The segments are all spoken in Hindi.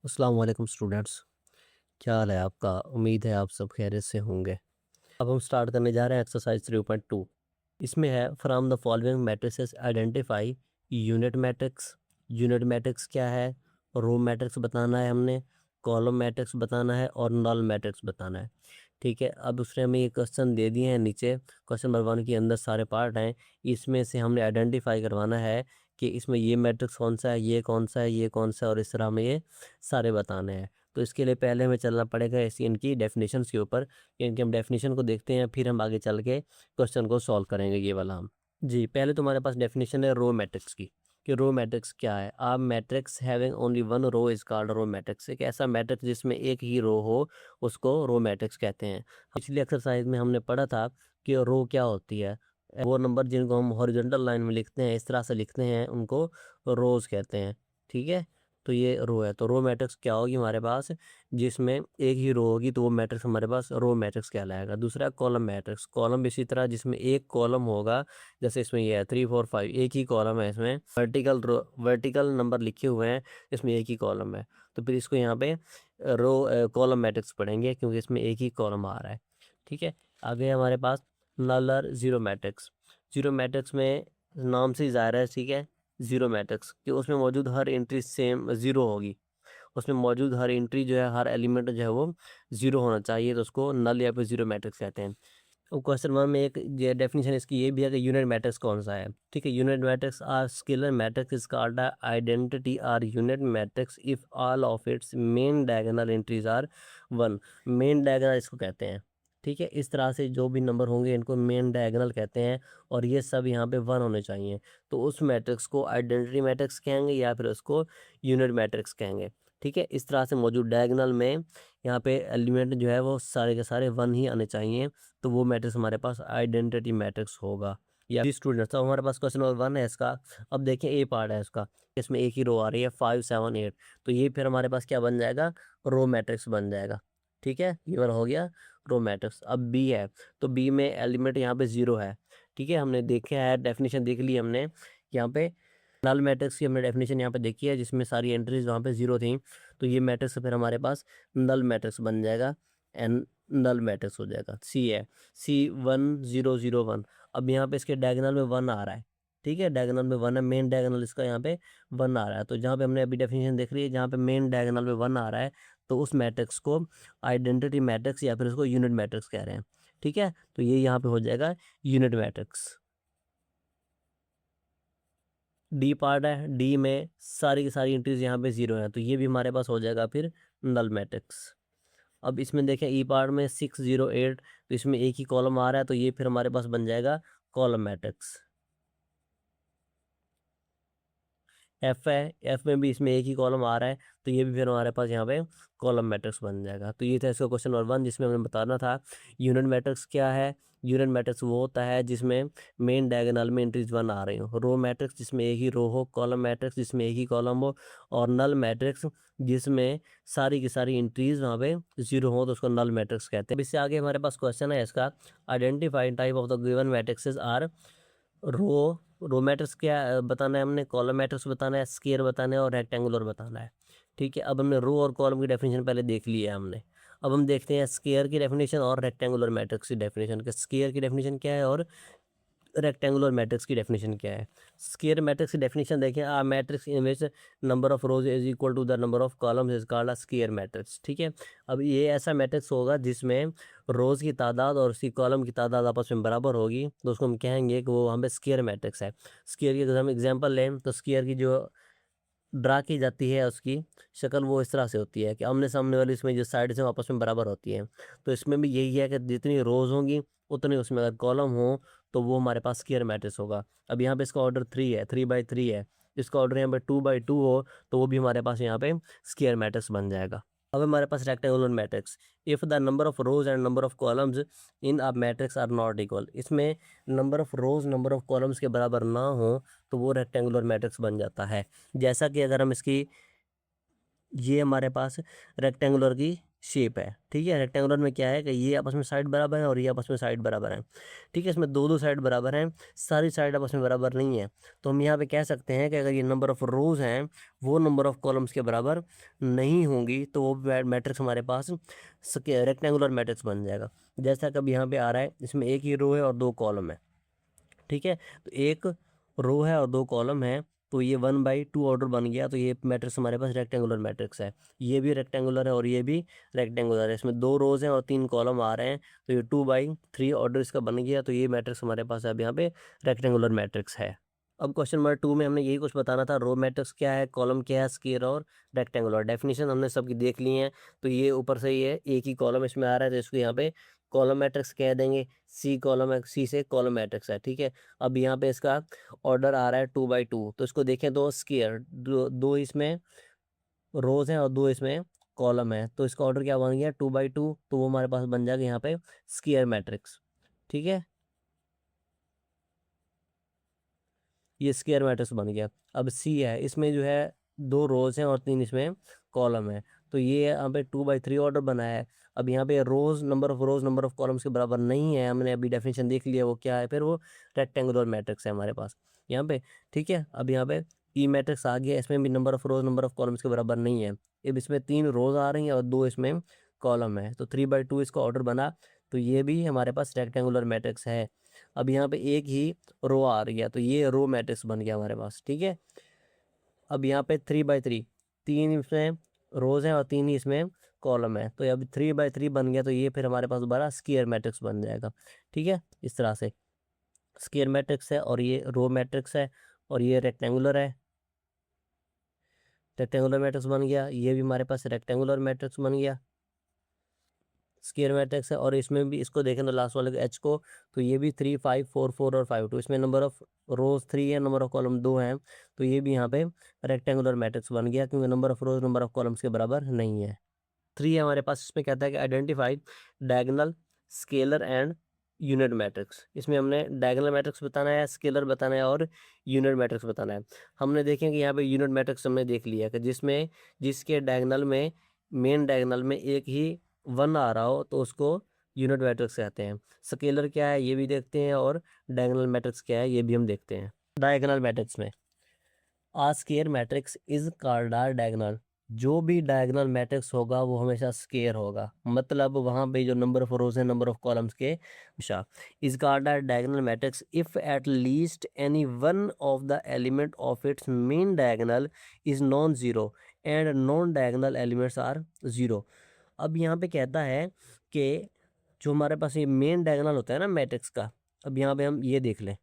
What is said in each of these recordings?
अस्सलाम वालेकुम स्टूडेंट्स। क्या हाल है आपका? उम्मीद है आप सब खैरियत से होंगे। अब हम स्टार्ट करने जा रहे हैं एक्सरसाइज 3.2। इसमें है from the following matrices identify unit matrix. Unit matrix क्या है? रो मैट्रिक्स बताना है हमने, कॉलम मैट्रिक्स बताना है और नल मैट्रिक्स बताना है। ठीक है, अब उसने हमें ये क्वेश्चन दे दिए हैं नीचे। क्वेश्चन नंबर 1 के अंदर सारे पार्ट हैं। इसमें से हमने आइडेंटिफाई करवाना है कि इसमें ये मैट्रिक्स कौन सा है, ये कौन सा है, ये कौन सा है, और इस तरह हमें ये सारे बताने हैं। तो इसके लिए पहले हमें चलना पड़ेगा ऐसी इनकी डेफिनेशंस के ऊपर। इनके हम डेफिनेशन को देखते हैं, फिर हम आगे चल के क्वेश्चन को सॉल्व करेंगे ये वाला हम। जी, पहले तुम्हारे पास डेफिनेशन है रो मैट्रिक्स की, कि रो मैट्रिक्स क्या है। आप matrix having only one row is called row matrix. एक ऐसा मैट्रिक्स जिसमें एक ही रो हो उसको रो मैट्रिक्स कहते हैं। पिछली एक्सरसाइज में हमने पढ़ा था कि रो क्या होती है। वो नंबर जिनको हम हॉरिजॉन्टल लाइन में लिखते हैं, इस तरह से लिखते हैं, उनको रोज कहते हैं। ठीक है, तो ये रो है। तो रो मैट्रिक्स क्या होगी हमारे पास, जिसमें एक ही रो होगी तो वो मैट्रिक्स हमारे पास रो मैट्रिक्स कहलाएगा। दूसरा कॉलम मैट्रिक्स। कॉलम इसी तरह जिसमें एक कॉलम होगा, जैसे इसमें ये है 3 4 5, एक ही कॉलम है। इसमें वर्टिकल नंबर लिखे हुए हैं, इसमें एक ही कॉलम है, तो फिर इसको यहाँ पे रो कॉलम मैट्रिक्स पढ़ेंगे क्योंकि इसमें एक ही कॉलम आ रहा है। ठीक है, आगे हमारे पास नलर जीरो मैट्रिक्स। जीरो मैट्रिक्स में नाम से ही ज़ाहिर है, ठीक है, जीरो मैट्रिक्स कि उसमें मौजूद हर एंट्री सेम ज़ीरो होगी। उसमें मौजूद हर एंट्री जो है, हर एलिमेंट जो है वो ज़ीरो होना चाहिए, तो उसको नल या फिर जीरो मैट्रिक्स कहते हैं। और क्वेश्चन 1 में एक डेफिनेशन इसकी ये भी है कि यूनिट मैट्रिक्स कौन सा है। ठीक है, unit matrix or scalar matrix is called identity or unit matrix if all of its main diagonal entries are one. Main diagonal इसको कहते हैं। ठीक है, इस तरह से जो भी नंबर होंगे इनको मेन डायगोनल कहते हैं, और ये सब यहाँ पे वन होने चाहिए। तो उस मैट्रिक्स को आइडेंटिटी मैट्रिक्स कहेंगे या फिर उसको यूनिट मैट्रिक्स कहेंगे। ठीक है, इस तरह से मौजूद डायगोनल में यहाँ पे एलिमेंट जो है वो सारे के सारे वन ही आने चाहिए, तो वो मैट्रिक्स हमारे पास आइडेंटिटी मैट्रिक्स होगा। या जी स्टूडेंट्स, तो हमारे पास क्वेश्चन नंबर 1 है इसका। अब देखें ए पार्ट है इसका, इसमें एक ही रो आ रही है 5 7 8, तो ये फिर हमारे पास क्या बन जाएगा, रो मैट्रिक्स बन जाएगा। ठीक है, ये वाला हो गया रो मैट्रिक्स। अब बी है, तो बी में एलिमेंट यहाँ पे जीरो है। ठीक है, हमने देखा है, डेफिनेशन देख ली हमने यहाँ पे। नल मैट्रिक्स की हमने डेफिनेशन यहाँ पे देखी है जिसमें सारी एंट्रीज वहाँ पे जीरो थी, तो ये मैट्रिक्स फिर हमारे पास नल मैट्रिक्स बन जाएगा। एन नल मैट्रिक्स हो जाएगा। सी है, सी 1 0 0 1। अब यहाँ पे इसके डायगोनल में वन आ रहा है। ठीक है, डायगोनल में वन है, मेन डायगोनल इसका यहाँ पे वन आ रहा है। तो जहाँ पे हमने अभी डेफिनेशन देख ली है, जहाँ पे मेन डायगोनल में वन आ रहा है, तो उस मैट्रिक्स को आइडेंटिटी मैट्रिक्स या फिर उसको यूनिट मैट्रिक्स कह रहे हैं। ठीक है, तो ये यहाँ पे हो जाएगा यूनिट मैट्रिक्स। डी पार्ट है, डी में सारी की सारी एंट्रीज यहाँ पे जीरो है, तो ये भी हमारे पास हो जाएगा फिर नल मैट्रिक्स। अब इसमें देखें ई पार्ट में 6 0 8, तो इसमें एक ही कॉलम आ रहा है, तो ये फिर हमारे पास बन जाएगा कॉलम मैट्रिक्स। एफ है, एफ में भी इसमें एक ही कॉलम आ रहा है, तो ये भी फिर हमारे पास यहाँ पे कॉलम मैट्रिक्स बन जाएगा। तो ये था इसका क्वेश्चन नंबर 1 जिसमें हमें बताना था यूनिट मैट्रिक्स क्या है। यूनिट मैट्रिक्स वो होता है जिसमें मेन डायगोनल में एंट्रीज वन आ रही हो, रो मैट्रिक्स जिसमें एक ही रो हो, कॉलम मैट्रिक्स जिसमें एक ही कॉलम हो, और नल मैट्रिक्स जिसमें सारी की सारी एंट्रीज वहाँ पे जीरो हो, तो उसको नल मैट्रिक्स कहते हैं। इससे आगे हमारे पास क्वेश्चन है इसका, identify type of the given matrices are row matrix क्या बताना है हमने, कॉलम मैट्रिक्स बताना है, स्केयर बताना है और रेक्टेंगुलर बताना है। ठीक है, अब हमने रो और कॉलम की डेफिनेशन पहले देख ली है हमने। अब हम देखते हैं स्केयर की डेफिनेशन और रेक्टेंगुलर मैट्रिक्स की डेफिनेशन के। स्केयर की डेफिनेशन क्या है और रेक्टेंगुलर मैट्रिक्स की डेफिनेशन क्या है। स्क्वायर मैट्रिक्स की डेफिनेशन देखें, a matrix in which number of rows is equal to the number of columns is called a square matrix. ठीक है, अब ये ऐसा मैट्रिक्स होगा जिसमें रोज की तादाद और उसकी कॉलम की तादाद आपस में बराबर होगी, तो उसको हम कहेंगे कि वो वहाँ पे स्क्वायर मैट्रिक्स है। स्क्वायर की अगर हम एग्जांपल लें तो स्क्वायर की जो ड्रा की जाती है उसकी शक्ल वो इस तरह से होती है कि आमने सामने वाली इसमें जो साइड से आपस में बराबर होती हैं। तो इसमें भी यही है कि जितनी रोज होंगी उतनी उसमें अगर कॉलम हो तो वो हमारे पास स्क्वायर मैट्रिक्स होगा। अब यहाँ पे इसका ऑर्डर 3 है, 3/3 है। इसका ऑर्डर यहाँ पे 2/2 हो तो वो भी हमारे पास यहाँ पे स्क्वायर मैट्रिक्स बन जाएगा। अब हमारे पास rectangular matrix, if the number of rows and number of columns in a matrix are not equal. इसमें number of rows number of columns के बराबर ना हो तो वो रेक्टेंगुलर मैट्रिक्स बन जाता है। जैसा कि अगर हम इसकी, ये हमारे पास रेक्टेंगुलर की शेप है, ठीक है। रेक्टेंगुलर में क्या है कि ये आपस में साइड बराबर है और ये आपस में साइड बराबर है, ठीक है। इसमें दो दो साइड बराबर हैं, सारी साइड आपस में बराबर नहीं है। तो हम यहाँ पे कह सकते हैं कि अगर ये नंबर ऑफ रोज हैं वो नंबर ऑफ कॉलम्स के बराबर नहीं होंगी तो वो मैट्रिक्स हमारे पास रेक्टेंगुलर मैट्रिक्स बन जाएगा। जैसा कभी यहाँ पे आ रहा है, इसमें एक ही रो है और दो कॉलम है, ठीक है। तो एक रो है और दो कॉलम है, तो ये 1/2 ऑर्डर बन गया। तो ये मैट्रिक्स हमारे पास रेक्टेंगुलर मैट्रिक्स है। ये भी रेक्टेंगुलर है और ये भी रेक्टेंगुलर है। इसमें दो रोज हैं और तीन कॉलम आ रहे हैं, तो ये 2/3 ऑर्डर इसका बन गया। तो ये मैट्रिक्स हमारे पास अब यहाँ पे रेक्टेंगुलर मैट्रिक्स है। अब क्वेश्चन नंबर 2 में हमने यही कुछ बताना था। रो मैट्रिक्स क्या है, कॉलम क्या है, स्क्वायर और रेक्टेंगुलर। डेफिनेशन हमने सबकी देख ली है। तो ये ऊपर से ये एक ही कॉलम इसमें आ रहा है, तो इसको यहाँ पे कॉलम मैट्रिक्स कह देंगे। सी कॉलम है, सी से कॉलम मैट्रिक्स है, ठीक है। अब यहाँ पे इसका ऑर्डर आ रहा है 2/2, तो इसको देखें तो स्क्वायर, दो इसमें रोज हैं और दो इसमें कॉलम है, तो इसका ऑर्डर क्या बन गया 2/2। तो वो हमारे पास बन जाएगा यहाँ पे स्क्वायर मैट्रिक्स, ठीक है। ये स्क्वायर मैट्रिक्स बन गया। अब सी है, इसमें जो है दो रोज हैं और तीन इसमें कॉलम है, तो ये यहाँ पे 2/3 ऑर्डर बना है। अब यहाँ पे रोज नंबर ऑफ कॉलम्स के बराबर नहीं है, हमने अभी डेफिनेशन देख लिया वो क्या है, फिर वो रेक्टेंगुलर मैट्रिक्स है हमारे पास यहाँ पे, ठीक है। अब यहाँ पे ई मैट्रिक्स आ गया, इसमें भी number of rows number of columns के बराबर नहीं है। अब इसमें तीन रोज आ रही हैं और दो इसमें कॉलम है, तो 3/2 इसका ऑर्डर बना। तो ये भी हमारे पास रेक्टेंगुलर मैट्रिक्स है। अब यहाँ पे एक ही रो आ रही है, तो ये रो मैट्रिक्स बन गया हमारे पास, ठीक है। अब यहाँ पे 3/3, तीन इसमें रोज हैं और तीन ही इसमें कॉलम है, तो अब 3/3 बन गया। तो ये फिर हमारे पास दोबारा स्क्वायर मैट्रिक्स बन जाएगा, ठीक है। इस तरह से स्क्वायर मैट्रिक्स है और ये रो मैट्रिक्स है और ये रेक्टेंगुलर है, रेक्टेंगुलर मैट्रिक्स बन गया। ये भी हमारे पास रेक्टेंगुलर मैट्रिक्स बन गया, स्क्वायर मैट्रिक्स है। और इसमें भी इसको देखें तो लास्ट वाले एच को, तो ये भी 3, 5, 4, 4 और 5, तो इसमें नंबर ऑफ रोज 3 है, नंबर ऑफ कॉलम 2 हैं, तो ये भी यहाँ पे रेक्टेंगुलर मैट्रिक्स बन गया, क्योंकि number of rows number of columns के बराबर नहीं है। 3 है हमारे पास, इसमें कहता है कि identify diagonal, scalar and unit matrix. इसमें हमने डायगोनल मैट्रिक्स बताना है, स्केलर बताना है और यूनिट मैट्रिक्स बताना है। हमने देखें कि यहाँ पे यूनिट मैट्रिक्स हमने देख लिया कि जिसमें जिसके डायगोनल में, मेन डायगोनल में एक ही 1 आ रहा हो तो उसको यूनिट मैट्रिक्स कहते हैं। स्केलर क्या है ये भी देखते हैं और डायगोनल मैट्रिक्स क्या है ये भी हम देखते हैं। डायगोनल मैट्रिक्स में a square matrix is called a diagonal. जो भी डायगोनल मैट्रिक्स होगा वो हमेशा स्केयर होगा, मतलब वहाँ पे जो नंबर ऑफ रोज है नंबर ऑफ कॉलम्स के हमेशा। Is called a diagonal matrix if at least any one of the element of its main diagonal is non zero and non diagonal elements are zero. अब यहाँ पे कहता है कि जो हमारे पास ये मेन डायगोनल होता है ना मैट्रिक्स का, अब यहाँ पे हम ये देख लें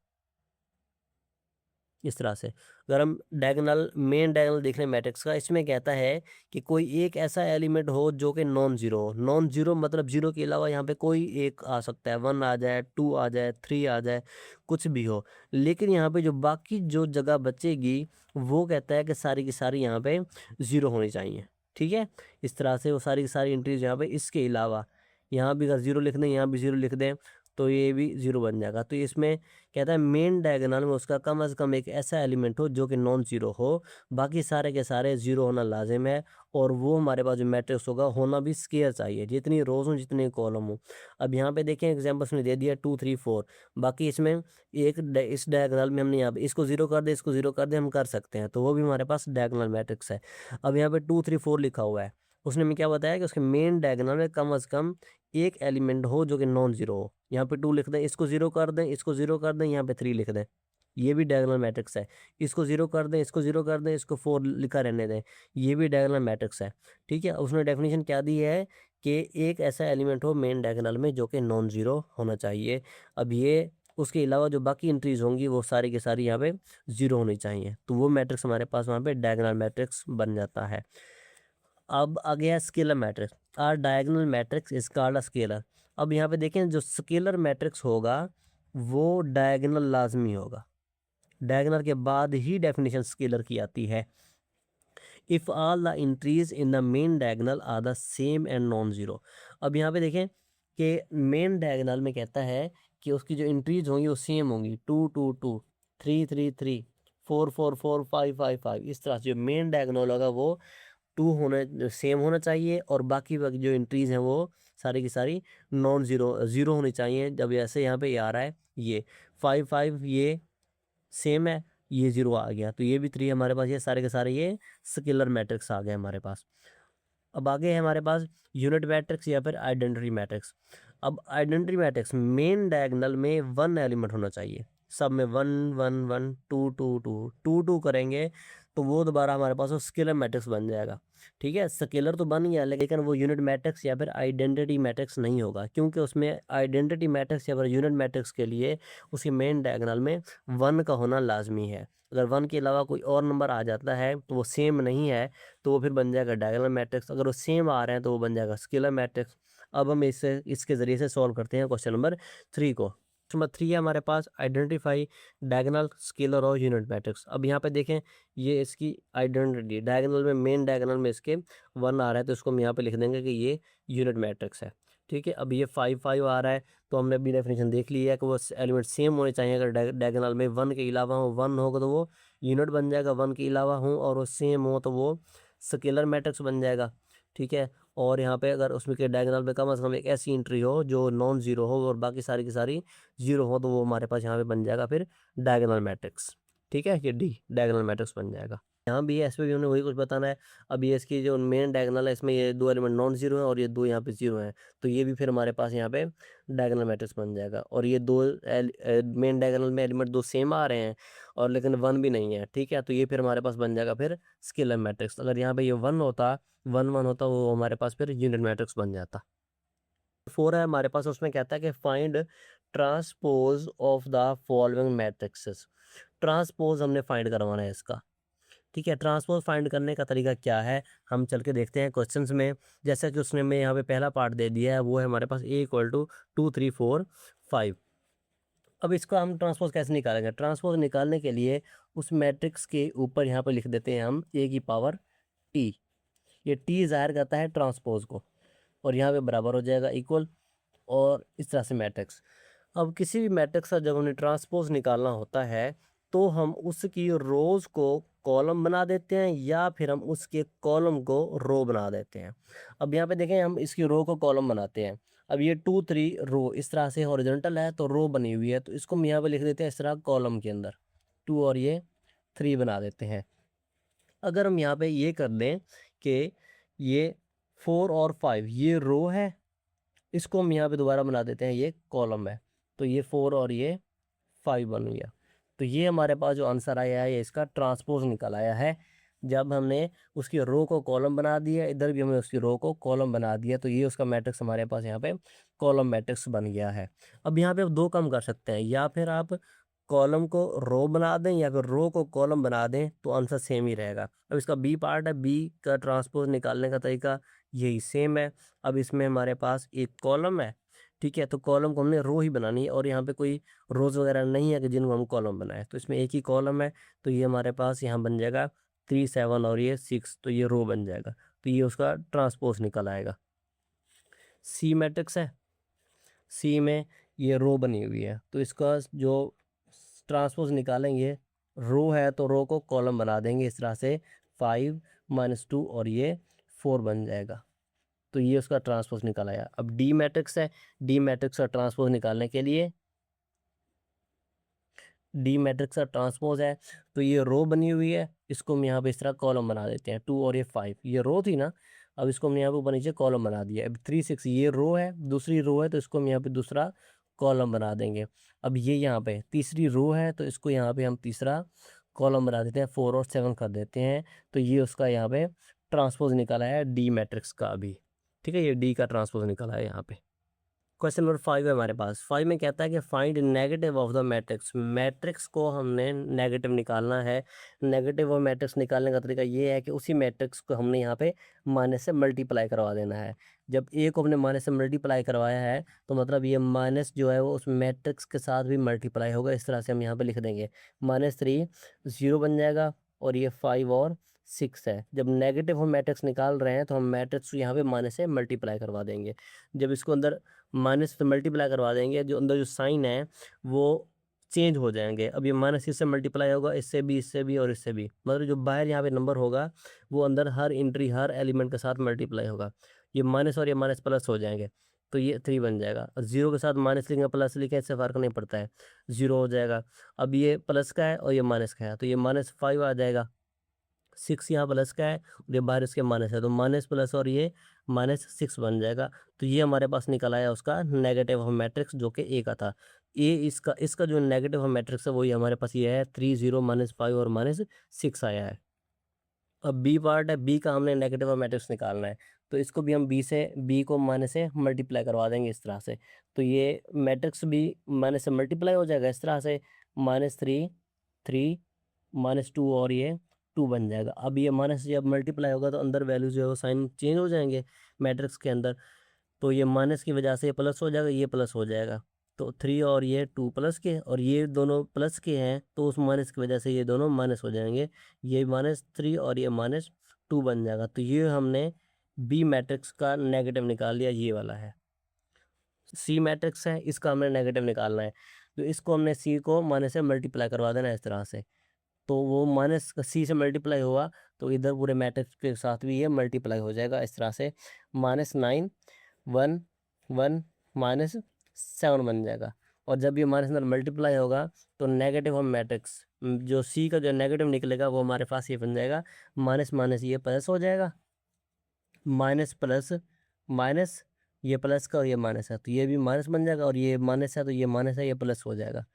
इस तरह से। अगर हम डायगोनल, मेन डायगोनल देख रहे हैं मैट्रिक्स का, इसमें कहता है कि कोई एक ऐसा एलिमेंट हो जो कि नॉन जीरो हो। नॉन जीरो मतलब जीरो के अलावा यहाँ पे कोई एक आ सकता है, 1 आ जाए, 2 आ जाए, 3 आ जाए, कुछ भी हो। लेकिन यहाँ पे जो बाकी जो जगह बचेगी वो कहता है कि सारी की सारी यहाँ पे ज़ीरो होनी चाहिए, ठीक है। इस तरह से वो सारी की सारी एंट्रीज यहाँ पे, इसके अलावा यहाँ भी अगर ज़ीरो लिख दें, यहाँ भी ज़ीरो लिख दें, तो ये भी ज़ीरो बन जाएगा। तो इसमें कहता है मेन डायगोनल में उसका कम से कम एक ऐसा एलिमेंट हो जो कि नॉन जीरो हो, बाकी सारे के सारे जीरो होना लाजिम है। और वो हमारे पास जो मैट्रिक्स होगा होना भी स्केयर चाहिए, जितनी रोज हो जितने कॉलम हो। अब यहाँ पे देखें एग्जांपल्स में दे दिया 2, 3, 4, बाकी इसमें इस डायगोनल में हमने यहाँ पे इसको जीरो कर दे, इसको जीरो कर दे, हम कर सकते हैं, तो वो भी हमारे पास डायगोनल मैट्रिक्स है। अब यहाँ पे 2, 3, 4 लिखा हुआ है, उसने हमें क्या बताया कि उसके मेन डायगोनल में कम से कम एक एलिमेंट हो जो कि नॉन जीरो हो। यहाँ पे 2 लिख दें, इसको जीरो कर दें, इसको जीरो कर दें, यहाँ पे 3 लिख दें, ये भी डायगोनल मैट्रिक्स है। इसको जीरो कर दें, इसको जीरो कर दें, इसको 4 लिखा रहने दें, ये भी डायगोनल मैट्रिक्स है, ठीक है। उसने डेफिनेशन क्या दी है कि एक ऐसा एलिमेंट हो मेन डायगोनल में जो कि नॉन जीरो होना चाहिए। अब ये उसके अलावा जो बाकी एंट्रीज होंगी वो सारी की सारी यहाँ पे जीरो होनी चाहिए, तो वो मैट्रिक्स हमारे पास वहाँ पे डायगोनल मैट्रिक्स बन जाता है। अब आ गया scalar matrix. Or diagonal matrix is called a scalar. अब यहाँ पे देखें जो स्केलर मैट्रिक्स होगा वो डायगोनल लाजमी होगा, डायगोनल के बाद ही डेफिनेशन स्केलर की आती है। If all the entries in the main diagonal are the same and non zero. अब यहाँ पे देखें कि मेन डायगोनल में कहता है कि उसकी जो इंट्रीज होंगी वो सेम होंगी, 2, 2, 2, 3, 3, 3, 4, 4, 4, 5, 5, 5, इस तरह से जो मेन डायगोनल होगा वो 2 होने सेम होना चाहिए और बाकी जो एंट्रीज हैं वो सारी की सारी नॉन ज़ीरो होनी चाहिए। जब ऐसे यहाँ पे ये आ रहा है, ये 5 5 ये सेम है, ये 0 आ गया, तो ये भी 3 हमारे पास, ये सारे के सारे ये स्केलर मैट्रिक्स आ गए हमारे पास। अब आगे है हमारे पास यूनिट मैट्रिक्स या फिर आइडेंटिटी मैट्रिक्स। अब आइडेंटिटी मैट्रिक्स मेन डायगोनल में 1 एलिमेंट होना चाहिए, सब में 1 1 1 2 2 2 2 2 करेंगे तो वो दोबारा हमारे पास वो स्केलर मैट्रिक्स बन जाएगा। ठीक है, स्केलर तो बन गया लेकिन वो यूनिट मैट्रिक्स या फिर आइडेंटिटी मैट्रिक्स नहीं होगा, क्योंकि उसमें आइडेंटिटी मैट्रिक्स या फिर यूनिट मैट्रिक्स के लिए उसकी मेन डायगोनल में 1 का होना लाजमी है। अगर 1 के अलावा कोई और नंबर आ जाता है तो वो सेम नहीं है, तो वो फिर बन जाएगा डायगोनल मैट्रिक्स। अगर वो सेम आ रहे हैं तो वो बन जाएगा स्केलर मैट्रिक्स। अब हम इसके ज़रिए से सॉल्व करते हैं क्वेश्चन नंबर 3 को। क्वेश्चन नंबर 3 है हमारे पास, आइडेंटिफाई डायगोनल, स्केलर और यूनिट मैट्रिक्स। अब यहाँ पे देखें, ये इसकी आइडेंटिटी डायगोनल में, मेन डायगोनल में इसके 1 आ रहा है, तो इसको हम यहाँ पे लिख देंगे कि ये यूनिट मैट्रिक्स है। ठीक है, अब ये 5 5 आ रहा है, तो हमने अभी डेफिनेशन देख ली है कि वो एलिमेंट सेम होने चाहिए। अगर डायगोनल में 1 के अलावा हो, 1 होगा तो वो यूनिट बन जाएगा, 1 के अलावा हो और वो सेम हो तो वो स्केलर मैट्रिक्स बन जाएगा। ठीक है, और यहाँ पे अगर उसमें के डायगोनल में कम से कम एक ऐसी एंट्री हो जो नॉन ज़ीरो हो और बाकी सारी की सारी ज़ीरो हो, तो वो हमारे पास यहाँ पे बन जाएगा फिर डायगोनल मैट्रिक्स। ठीक है, ये डी डायगोनल मैट्रिक्स बन जाएगा। यहाँ भी है, इसमें भी हमने वही कुछ बताना है। अब ये इसकी जो मेन डायगोनल है, इसमें ये 2 एलिमेंट नॉन ज़ीरो है और ये 2 यहाँ पे 0 हैं, तो ये भी फिर हमारे पास यहाँ पे डायगोनल मैट्रिक्स बन जाएगा। और ये 2 मेन डायगोनल में एलिमेंट 2 सेम आ रहे हैं और लेकिन 1 भी नहीं है। ठीक है, तो ये फिर हमारे पास बन जाएगा फिर स्केलर मैट्रिक्स। अगर यहाँ पे ये 1 होता, 1 1 होता, वो हमारे पास फिर यूनिट मैट्रिक्स बन जाता। 4 है हमारे पास, उसमें कहता है कि find transpose of the following matrixes. Transpose हमने फाइंड करवाना है इसका। ठीक है, ट्रांसपोज फाइंड करने का तरीका क्या है, हम चल के देखते हैं क्वेश्चंस में। जैसा कि उसने में यहाँ पे पहला पार्ट दे दिया है, वो है हमारे पास a = 2 3 4 5। अब इसको हम ट्रांसपोज कैसे निकालेंगे? ट्रांसपोज निकालने के लिए उस मैट्रिक्स के ऊपर यहाँ पे लिख देते हैं हम a⁻t। ये t ज़ाहिर करता है ट्रांसपोज को, और यहाँ पे बराबर हो जाएगा इक्वल, और इस तरह से मैट्रिक्स। अब किसी भी मैट्रिक्स का जब हमें ट्रांसपोज निकालना होता है तो हम उसकी रोज़ को कॉलम बना देते हैं या फिर हम उसके कॉलम को रो बना देते हैं। अब यहाँ पे देखें, हम इसकी रो को कॉलम बनाते हैं। अब ये 2 3 रो इस तरह से हॉरिजॉन्टल है तो रो बनी हुई है, तो इसको हम यहाँ पे लिख देते हैं इस तरह कॉलम के अंदर 2 और ये 3 बना देते हैं। अगर हम यहाँ पे ये कर दें कि ये 4 और 5 ये रो है, इसको हम यहाँ पे दोबारा बना देते हैं ये कॉलम है, तो ये 4 और ये 5 बन गया। तो ये हमारे पास जो आंसर आया है ये इसका ट्रांसपोज निकल आया है। जब हमने उसकी रो को कॉलम बना दिया, इधर भी हमने उसकी रो को कॉलम बना दिया, तो ये उसका मैट्रिक्स हमारे पास यहाँ पे कॉलम मैट्रिक्स बन गया है। अब यहाँ पे आप दो काम कर सकते हैं, या फिर आप कॉलम को रो बना दें या फिर रो को कॉलम बना दें, तो आंसर सेम ही रहेगा। अब इसका बी पार्ट है, बी का ट्रांसपोज निकालने का तरीका यही सेम है। अब इसमें हमारे पास एक कॉलम है, ठीक है, तो कॉलम को हमने रो ही बनानी है, और यहाँ पे कोई रोज वगैरह नहीं है कि जिनको हम कॉलम बनाए, तो इसमें एक ही कॉलम है, तो ये हमारे पास यहाँ बन जाएगा 3 7 और ये 6, तो ये रो बन जाएगा, तो ये उसका ट्रांसपोज निकल आएगा। सी मैट्रिक्स है, सी में ये रो बनी हुई है, तो इसका जो ट्रांसपोज निकालेंगे, रो है तो रो को कॉलम बना देंगे इस तरह से 5 -2 और ये 4 बन जाएगा, तो ये उसका ट्रांसपोज निकल आया। अब डी मैट्रिक्स है, डी मैट्रिक्स का ट्रांसपोज निकालने के लिए, डी मैट्रिक्स का ट्रांसपोज है, तो ये रो बनी हुई है, इसको हम यहाँ पे इस तरह कॉलम बना देते हैं 2 और ये 5, ये रो थी ना, अब इसको हमने यहाँ पे ऊपर नीचे कॉलम बना दिया। अब 3 6 ये रो है, दूसरी रो है, तो इसको हम यहाँ पे दूसरा कॉलम बना देंगे। अब ये यहाँ पे तीसरी रो है, तो इसको यहाँ पे हम तीसरा कॉलम बना देते हैं, 4 और 7 कर देते हैं, तो ये उसका यहाँ पे ट्रांसपोज निकला है डी मैट्रिक्स का अभी। ठीक है, ये डी का ट्रांसपोज निकला है यहाँ पे। क्वेश्चन नंबर 5 है हमारे पास। 5 में कहता है कि find negative of the matrix. Matrix को हमने नेगेटिव निकालना है। नेगेटिव ऑफ मैट्रिक्स निकालने का तरीका ये है कि उसी मैट्रिक्स को हमने यहाँ पे माइनस से मल्टीप्लाई करवा देना है। जब ए को हमने माइनस से मल्टीप्लाई करवाया है, तो मतलब ये माइनस जो है वो उस मैट्रिक्स के साथ भी मल्टीप्लाई होगा। इस तरह से हम यहाँ पे लिख देंगे, -3 0 बन जाएगा, और ये 5 और 6 है। जब नेगेटिव हम मैट्रिक्स निकाल रहे हैं तो हम मैट्रिक्स को यहाँ पे माइनस से मल्टीप्लाई करवा देंगे। जब इसको अंदर माइनस से मल्टीप्लाई करवा देंगे, जो अंदर जो साइन है वो चेंज हो जाएंगे। अब ये माइनस इससे मल्टीप्लाई होगा, इससे भी और इससे भी, मतलब जो बाहर यहाँ पे नंबर होगा वो अंदर हर एंट्री हर एलिमेंट के साथ मल्टीप्लाई होगा। ये माइनस और ये माइनस प्लस हो जाएंगे, तो ये 3 बन जाएगा। और जीरो के साथ माइनस लिखेंगे प्लस लिखें, इससे फर्क नहीं पड़ता है, जीरो हो जाएगा। अब ये प्लस का है और ये माइनस का है, तो ये -5 आ जाएगा। 6 यहाँ प्लस का है और ये बाहर इसके माइनस है, तो माइनस प्लस और ये -6 बन जाएगा। तो ये हमारे पास निकल आया उसका नेगेटिव ऑफ मैट्रिक्स, जो कि ए का था। ए इसका इसका जो नेगेटिव ऑफ मैट्रिक्स है वही हमारे पास ये है 3 0 -5 और -6 आया है। अब बी पार्ट है, बी का हमने नेगेटिव ऑफ मैट्रिक्स निकालना है, तो इसको भी हम बी को माइनस से मल्टीप्लाई करवा देंगे इस तरह से। तो ये मैट्रिक्स भी माइनस से मल्टीप्लाई हो जाएगा इस तरह से, -3 3 -2 और ये 2 बन जाएगा। अब ये माइनस जब मल्टीप्लाई होगा तो अंदर वैल्यू जो है वो साइन चेंज हो जाएंगे मैट्रिक्स के अंदर, तो ये माइनस की वजह से ये प्लस हो जाएगा, ये प्लस हो जाएगा। तो 3 और ये 2 प्लस के, और ये दोनों प्लस के हैं तो उस माइनस की वजह से ये दोनों माइनस हो जाएंगे, ये -3 और ये -2 बन जाएगा। तो ये हमने बी मैट्रिक्स का नेगेटिव निकाल लिया, ये वाला है। सी मैट्रिक्स है, इसका हमने नेगेटिव निकालना है, तो इसको हमने सी को माइनस से मल्टीप्लाई करवा देना है इस तरह से। तो वो माइनस सी से मल्टीप्लाई हुआ तो इधर पूरे मैट्रिक्स के साथ भी ये मल्टीप्लाई हो जाएगा इस तरह से, -9 1 1 -7 बन जाएगा। और जब ये माइनस मल्टीप्लाई होगा तो नेगेटिव ऑफ मैट्रिक्स जो सी का जो नेगेटिव निकलेगा वो हमारे पास ये बन जाएगा, माइनस माइनस ये प्लस हो जाएगा, माइनस प्लस माइनस, ये प्लस का और ये माइनस है तो ये भी माइनस बन जाएगा, और ये माइनस है तो ये माइनस है, ये प्लस हो जाएगा।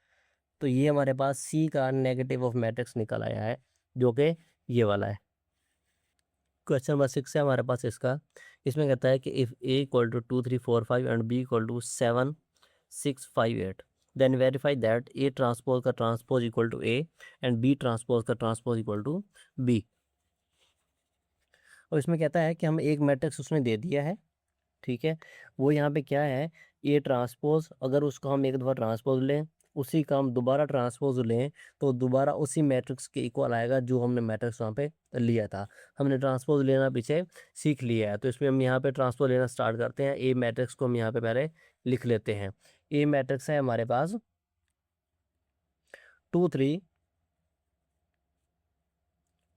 तो ये हमारे पास सी का नेगेटिव ऑफ मैट्रिक्स निकल आया है, जो कि ये वाला है। क्वेश्चन नंबर 6 है हमारे पास इसका, इसमें कहता है कि if A equal to 2 3 4 5 and B equal to 7 6 5 8, then verify that A transpose का transpose equal to A and B transpose का ट्रांसपोज इक्वल टू बी। और इसमें कहता है कि हम एक मैट्रिक्स उसने दे दिया है, ठीक है, वो यहाँ पे क्या है, ए ट्रांसपोज, अगर उसको हम एक दफ़ा ट्रांसपोज लें, उसी का हम दोबारा ट्रांसपोज लें, तो दोबारा उसी मैट्रिक्स के इक्वल आएगा जो हमने मैट्रिक्स वहाँ पे लिया था। हमने ट्रांसपोज लेना पीछे सीख लिया है, तो इसमें हम यहाँ पे ट्रांसपोज लेना स्टार्ट करते हैं। ए मैट्रिक्स को हम यहाँ पे पहले लिख लेते हैं। ए मैट्रिक्स है हमारे पास 2 3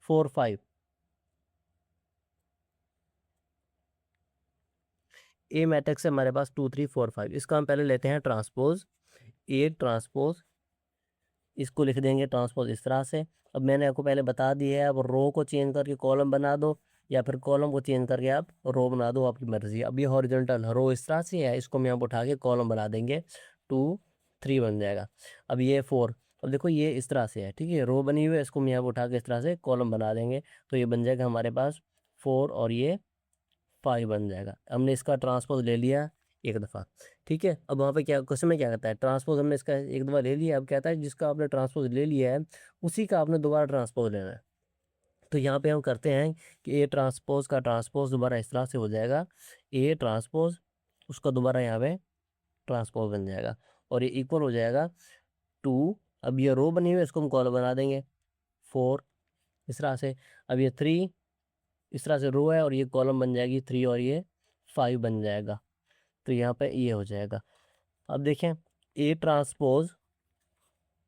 4 5। ए मैट्रिक्स है हमारे पास 2 3 4 5, इसका हम पहले लेते हैं ट्रांसपोज, ए ट्रांसपोज, इसको लिख देंगे ट्रांसपोज इस तरह से। अब मैंने आपको पहले बता दिया है, अब रो को चेंज करके कॉलम बना दो या फिर कॉलम को चेंज करके आप रो बना दो, आपकी मर्जी। अब ये हॉरिजॉन्टल रो इस तरह से है, इसको हम यहाँ पर उठा के कॉलम बना देंगे, 2 3 बन जाएगा। अब ये 4, अब देखो ये इस तरह से है, ठीक है, रो बनी हुई है, इसको हम यहाँ पर उठा के इस तरह से कॉलम बना देंगे, तो ये बन जाएगा हमारे पास 4 और ये 5 बन जाएगा। हमने इसका ट्रांसपोज ले लिया एक दफ़ा, ठीक है। अब वहाँ पे क्या क्वेश्चन में क्या कहता है, ट्रांसपोज हमने इसका एक दफ़ा ले लिया, अब कहता है जिसका आपने ट्रांसपोज ले लिया है उसी का आपने दोबारा ट्रांसपोज लेना है। तो यहाँ पे हम करते हैं कि ए ट्रांसपोज का ट्रांसपोज दोबारा इस तरह से हो जाएगा, ए ट्रांसपोज, उसका दोबारा यहाँ पे ट्रांसपोज बन जाएगा, और ये इक्वल हो जाएगा 2, अब ये रो बनी हुई है इसको हम कॉलम बना देंगे, 4 इस तरह से। अब ये 3 इस तरह से रो है और ये कॉलम बन जाएगी 3 और ये 5 बन जाएगा, तो यहाँ पे ये हो जाएगा। अब देखें ए ट्रांसपोज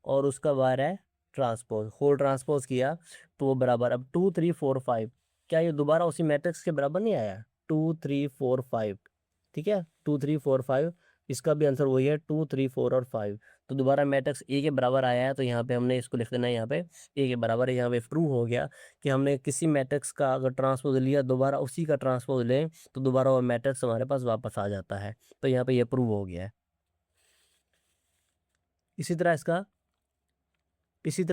और उसका बार है ट्रांसपोज, होल ट्रांसपोज किया तो वो बराबर, अब 2 3 4 5, क्या ये दोबारा उसी मैट्रिक्स के बराबर नहीं आया, 2 3 4 5, ठीक है, 2 3 4 5, इसका भी आंसर वही है 2 3 4 और 5, तो दोबारा मैट्रिक्स ए के बराबर आया है, तो यहाँ पे हमने इसको लिख देना है, यहाँ पे ए के बराबर है। यहाँ पे प्रूव हो गया कि हमने किसी मैट्रिक्स का अगर ट्रांसपोज लिया दोबारा उसी का ट्रांसपोज लें तो दोबारा वो मैट्रिक्स हमारे पास वापस आ जाता है, तो यहाँ पे ये प्रूव हो गया है। इसी तरह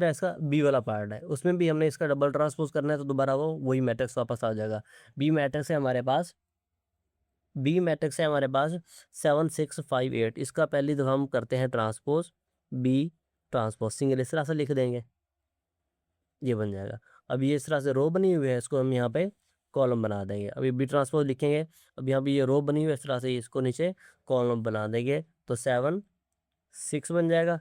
इसका बी वाला पार्ट है, उसमें भी हमने इसका डबल ट्रांसपोज करना है तो दोबारा वो वही मैट्रिक्स वापस आ जाएगा। बी मैट्रिक्स है हमारे पास 7 6 5 8, इसका पहली दफ़ा हम करते हैं ट्रांसपोज, बी ट्रांसपोज सिंगल इस तरह से लिख देंगे, ये बन जाएगा। अब ये इस तरह से रो बनी हुई है, इसको हम यहाँ पे कॉलम बना देंगे। अभी बी ट्रांसपोज लिखेंगे, अब यहाँ पे ये रो बनी हुई है इस तरह से, इसको नीचे कॉलम बना देंगे, तो 7 6 बन जाएगा,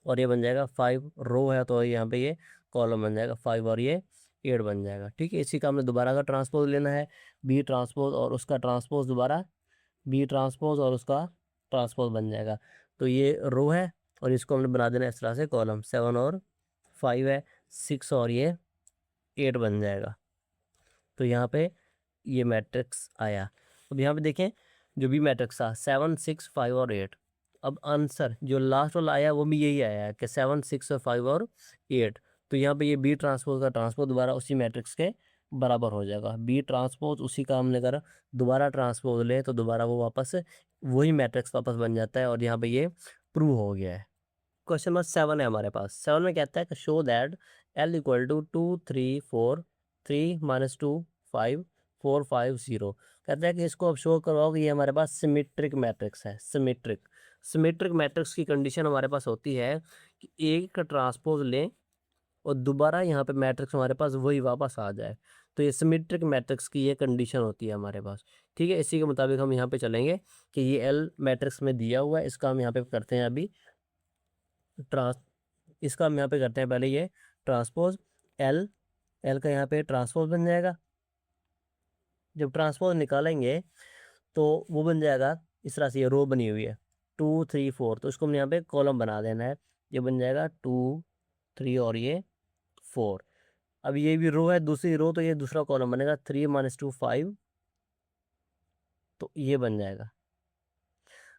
और ये बन जाएगा 5, रो है तो यहाँ पे ये कॉलम बन जाएगा 5 और ये 8 बन जाएगा, ठीक है। इसी का हमने दोबारा का ट्रांसपोज लेना है, बी ट्रांसपोज और उसका ट्रांसपोज, दोबारा बी ट्रांसपोज और उसका ट्रांसपोज बन जाएगा, तो ये रो है और इसको हमने बना देना इस तरह से कॉलम, 7 और 5 है, 6 और ये 8 बन जाएगा। तो यहाँ पे ये मैट्रिक्स आया। अब यहाँ पे देखें जो भी मैट्रिक्स था 7, 6, 5 और 8। अब आंसर जो लास्ट वाला आया वो भी यही आया है कि 7, 6 और 5 और 8। तो यहाँ पे ये बी ट्रांसपोज का ट्रांसपोज दोबारा उसी मैट्रिक्स के बराबर हो जाएगा। बी ट्रांसपोज उसी का हमने करा, दोबारा ट्रांसपोज ले तो दोबारा वो वापस वही मैट्रिक्स वापस बन जाता है, और यहाँ पे ये प्रूव हो गया है। क्वेश्चन नंबर 7 है हमारे पास। 7 में कहता है कि show that L equal to 2, 3, 4, 3 - 2, 5, 4, 5, 0। कहता है कि इसको अब शो करवाओ कि ये हमारे पास सिमेट्रिक मैट्रिक्स है। सिमेट्रिक मैट्रिक्स की कंडीशन हमारे पास होती है कि एक का ट्रांसपोज लें और दोबारा यहाँ पे मैट्रिक्स हमारे पास वही वापस आ जाए। तो ये सिमेट्रिक मैट्रिक्स की ये कंडीशन होती है हमारे पास। ठीक है, इसी के मुताबिक हम यहाँ पे चलेंगे कि ये एल मैट्रिक्स में दिया हुआ है, इसका हम यहाँ पे करते हैं अभी इसका हम यहाँ पे करते हैं पहले ये ट्रांसपोज एल का यहाँ पे ट्रांसपोज बन जाएगा। जब ट्रांसपोज निकालेंगे तो वो बन जाएगा इस तरह से, ये रो बनी हुई है 2, 3, 4, तो इसको हमने यहाँ पे कॉलम बना देना है। ये बन जाएगा 2, 3 और ये 4। अब ये भी रो है, दूसरी रो, तो ये दूसरा कॉलम बनेगा 3 - 2, 5, तो ये बन जाएगा।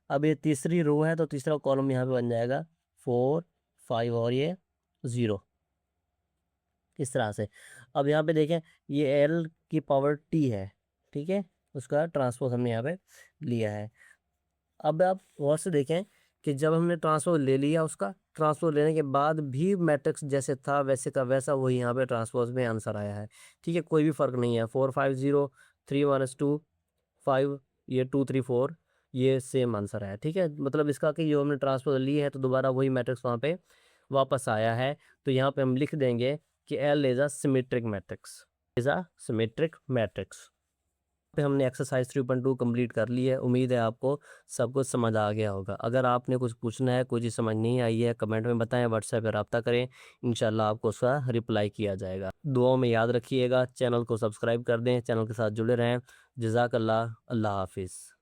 अब ये तीसरी रो है तो तीसरा कॉलम यहाँ पे बन जाएगा 4, 5 और ये 0, इस तरह से। अब यहाँ पे देखें ये एल की पावर टी है, ठीक है, उसका ट्रांसपोज हमने यहाँ पे लिया है। अब आप गौर से देखें कि जब हमने ट्रांसपोज ले लिया, उसका ट्रांसपोज लेने के बाद भी मैट्रिक्स जैसे था वैसे का वैसा वही यहाँ पे ट्रांसपोज में आंसर आया है। ठीक है, कोई भी फ़र्क नहीं है। 4, 5, 0, 3 - 2, 5, ये 2, 3, 4, ये सेम आंसर है। ठीक है, मतलब इसका कि जो हमने ट्रांसपोज ली है तो दोबारा वही मैट्रिक्स वहाँ पे वापस आया है। तो यहाँ पे हम लिख देंगे कि L is a symmetric matrix. पे हमने एक्सरसाइज 3.2 कंप्लीट कर ली है। उम्मीद है आपको सब कुछ समझ आ गया होगा। अगर आपने कुछ पूछना है, कोई चीज़ समझ नहीं आई है, कमेंट में बताएं, व्हाट्सएप पर रब्ता करें, इंशाल्लाह आपको उसका रिप्लाई किया जाएगा। दुआओं में याद रखिएगा, चैनल को सब्सक्राइब कर दें, चैनल के साथ जुड़े रहें। जज़ाकल्लाह, अल्लाह हाफिज़।